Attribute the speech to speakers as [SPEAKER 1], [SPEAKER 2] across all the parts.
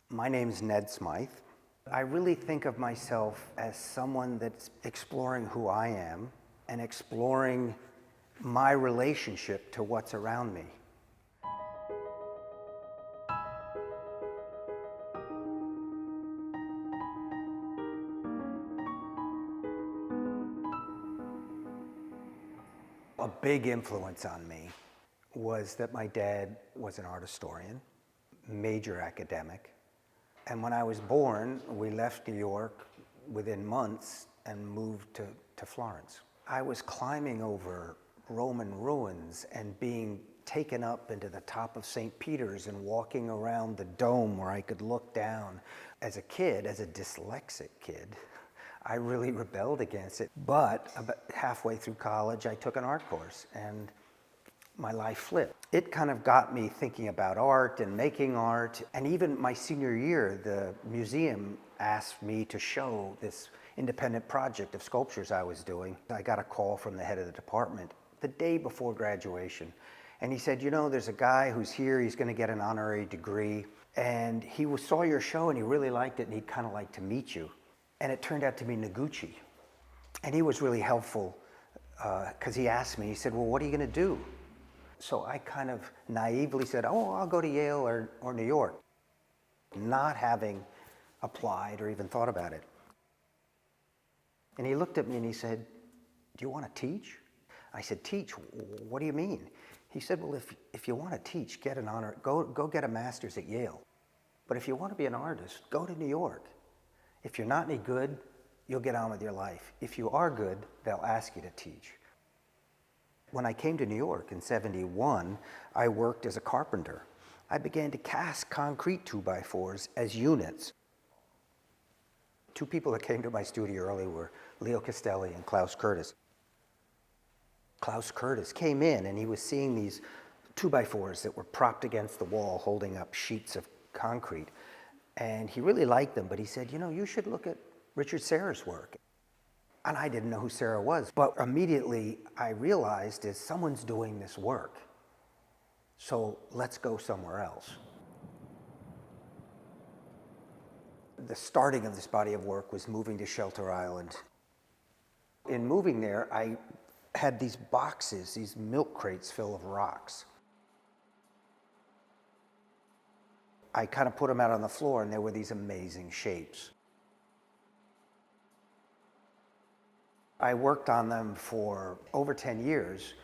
[SPEAKER 1] My name's Ned Smyth. I really think of myself as someone that's exploring who I am and exploring my relationship to what's around me. A big influence on me was that my dad was an art historian, major academic. And when I was born, we left New York within months and moved to Florence. I was climbing over Roman ruins and being taken up into the top of St. Peter's and walking around the dome where I could look down. As a kid, as a dyslexic kid, I really rebelled against it. But about halfway through college, I took an art course and my life flipped. It kind of got me thinking about art and making art. And even my senior year, the museum asked me to show this independent project of sculptures I was doing. I got a call from the head of the department the day before graduation. And he said, you know, there's a guy who's here, he's gonna get an honorary degree. And he saw your show and he really liked it and he'd kind of like to meet you. And it turned out to be Noguchi. And he was really helpful because he asked me, he said, well, what are you gonna do? So I kind of naively said, oh, I'll go to Yale or New York, not having applied or even thought about it. And he looked at me and he said, do you want to teach? I said, teach? What do you mean? He said, well, if you want to teach, get an honor, go get a master's at Yale. But if you want to be an artist, go to New York. If you're not any good, you'll get on with your life. If you are good, they'll ask you to teach. When I came to New York in '71, I worked as a carpenter. I began to cast concrete 2x4s as units. Two people that came to my studio early were Leo Castelli and Klaus Curtis. Klaus Curtis came in and he was seeing these 2x4s that were propped against the wall holding up sheets of concrete. And he really liked them, but he said, you know, you should look at Richard Serra's work. And I didn't know who Serra was, but immediately I realized is someone's doing this work. So let's go somewhere else. The starting of this body of work was moving to Shelter Island. In moving there, I had these boxes, these milk crates full of rocks. I kind of put them out on the floor and there were these amazing shapes. I worked on them for over 10 years.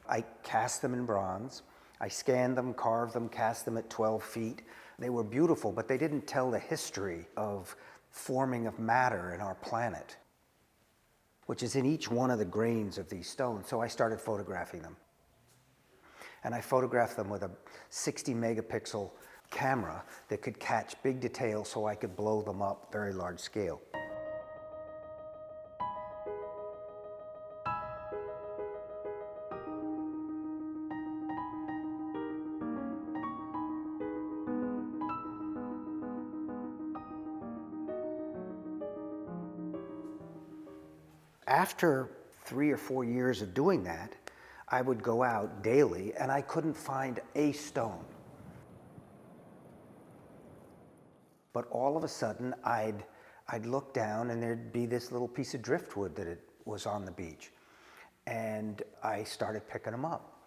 [SPEAKER 1] I cast them in bronze. I scanned them, carved them, cast them at 12 feet. They were beautiful, but they didn't tell the history of forming of matter in our planet, which is in each one of the grains of these stones. So I started photographing them. And I photographed them with a 60 megapixel camera that could catch big details so I could blow them up very large scale. After 3 or 4 years of doing that, I would go out daily and I couldn't find a stone. But all of a sudden, I'd look down and there'd be this little piece of driftwood that was on the beach. And I started picking them up.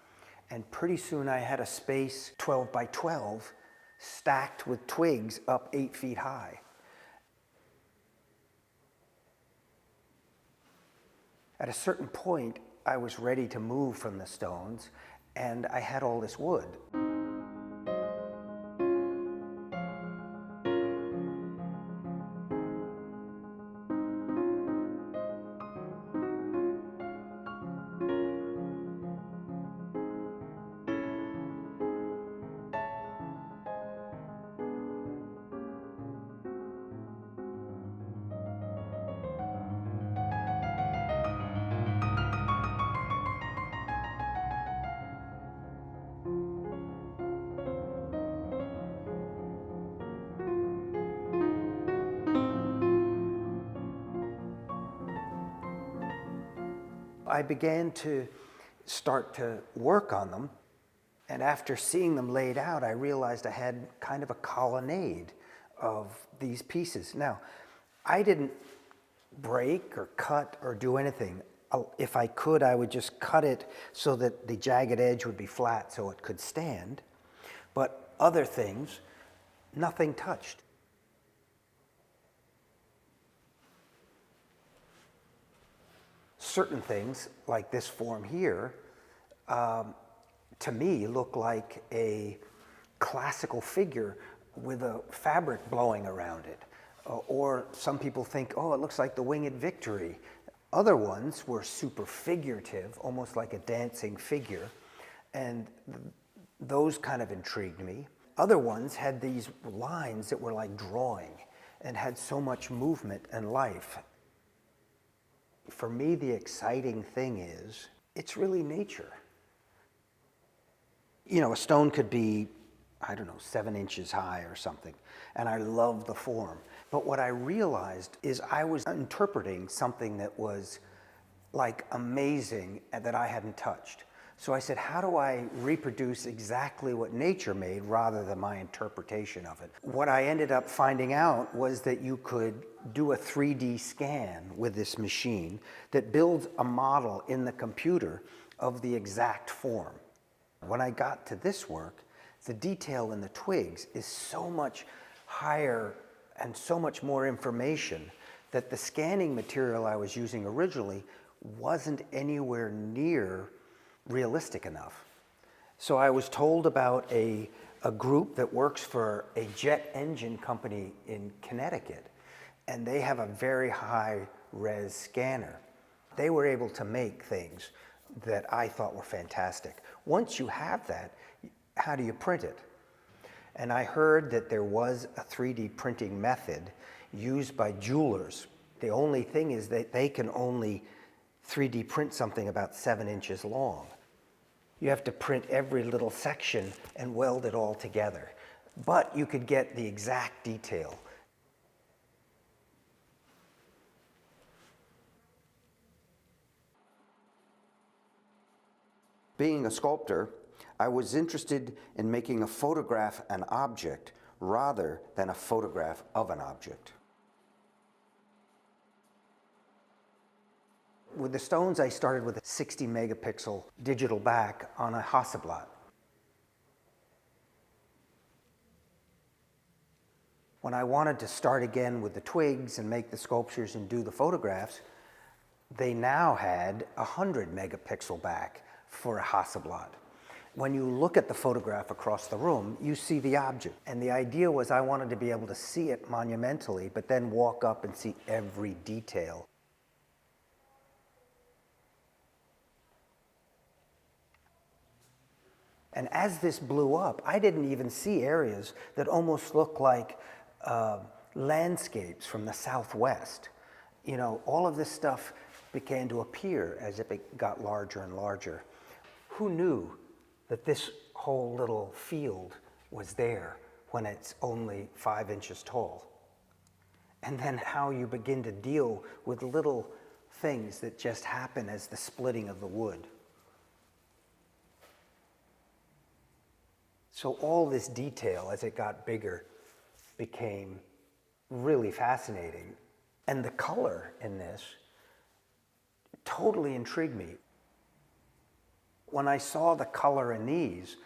[SPEAKER 1] And pretty soon I had a space 12 by 12 stacked with twigs up 8 feet high. At a certain point, I was ready to move from the stones, and I had all this wood. I began to start to work on them, and after seeing them laid out, I realized I had kind of a colonnade of these pieces. Now, I didn't break or cut or do anything. If I could, I would just cut it so that the jagged edge would be flat so it could stand. But other things, nothing touched. Certain things, like this form here, to me look like a classical figure with a fabric blowing around it. Or some people think, oh, it looks like the Winged Victory. Other ones were super figurative, almost like a dancing figure, and those kind of intrigued me. Other ones had these lines that were like drawing and had so much movement and life. For me, the exciting thing is, it's really nature. You know, a stone could be, I don't know, 7 inches high or something, and I love the form. But what I realized is I was interpreting something that was like amazing and that I hadn't touched. So I said, how do I reproduce exactly what nature made rather than my interpretation of it? What I ended up finding out was that you could do a 3D scan with this machine that builds a model in the computer of the exact form. When I got to this work, the detail in the twigs is so much higher and so much more information that the scanning material I was using originally wasn't anywhere near realistic enough. So I was told about a group that works for a jet engine company in Connecticut, and they have a very high res scanner. They were able to make things that I thought were fantastic. Once you have that, how do you print it? And I heard that there was a 3D printing method used by jewelers. The only thing is that they can only 3D print something about 7 inches long. You have to print every little section and weld it all together. But you could get the exact detail. Being a sculptor, I was interested in making a photograph an object rather than a photograph of an object. With the stones, I started with a 60 megapixel digital back on a Hasselblad. When I wanted to start again with the twigs and make the sculptures and do the photographs, they now had a 100 megapixel back for a Hasselblad. When you look at the photograph across the room, you see the object. And the idea was I wanted to be able to see it monumentally, but then walk up and see every detail. And as this blew up, I didn't even see areas that almost looked like landscapes from the Southwest. You know, all of this stuff began to appear as if it got larger and larger. Who knew that this whole little field was there when it's only 5 inches tall? And then how you begin to deal with little things that just happen as the splitting of the wood. So all this detail, as it got bigger, became really fascinating. And the color in this totally intrigued me. When I saw the color in these,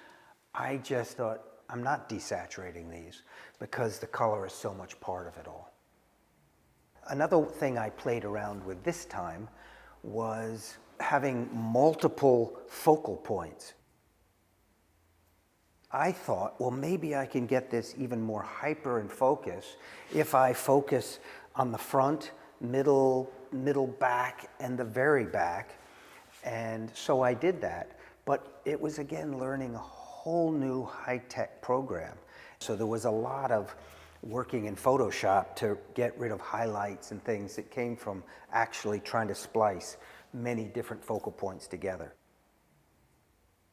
[SPEAKER 1] I just thought, I'm not desaturating these because the color is so much part of it all. Another thing I played around with this time was having multiple focal points. I thought, well, maybe I can get this even more hyper in focus if I focus on the front, middle back, and the very back. And so I did that. But it was, again, learning a whole new high-tech program. So there was a lot of working in Photoshop to get rid of highlights and things that came from actually trying to splice many different focal points together.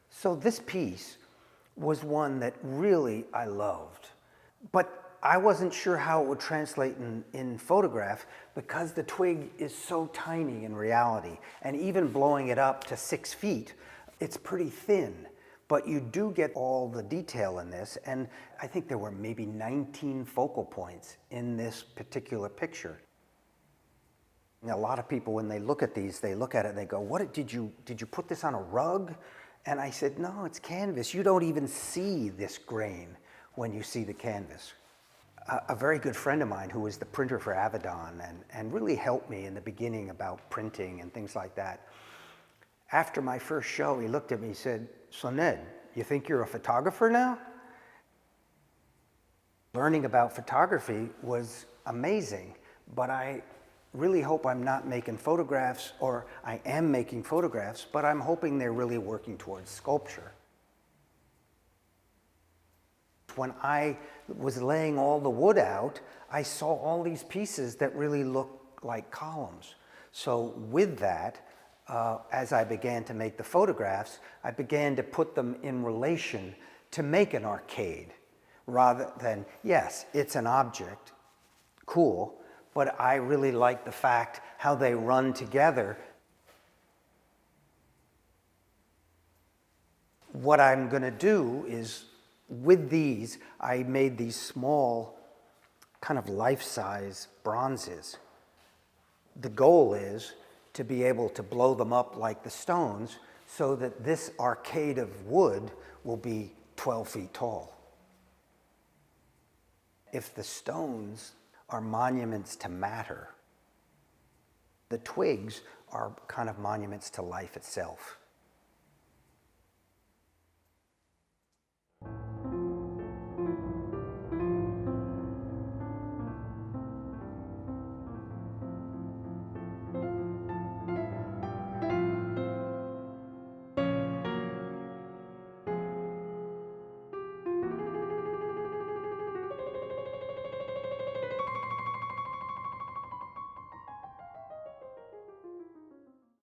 [SPEAKER 1] So this piece was one that really I loved. But I wasn't sure how it would translate in photograph because the twig is so tiny in reality. And even blowing it up to 6 feet, it's pretty thin. But you do get all the detail in this, and I think there were maybe 19 focal points in this particular picture. A lot of people, when they look at these, they look at it and they go, "What did you put this on a rug?" And I said, "No, it's canvas. You don't even see this grain when you see the canvas." A very good friend of mine who was the printer for Avedon and really helped me in the beginning about printing and things like that. After my first show, he looked at me and said, "So Ned, you think you're a photographer now?" Learning about photography was amazing, but I really hope I'm not making photographs, or I am making photographs, but I'm hoping they're really working towards sculpture. When I was laying all the wood out, I saw all these pieces that really looked like columns. So with that, as I began to make the photographs, I began to put them in relation to make an arcade, rather than, yes, it's an object, cool, but I really like the fact how they run together. What I'm going to do is, with these, I made these small, kind of life-size bronzes. The goal is to be able to blow them up like the stones so that this arcade of wood will be 12 feet tall. If the stones are monuments to matter, the twigs are kind of monuments to life itself.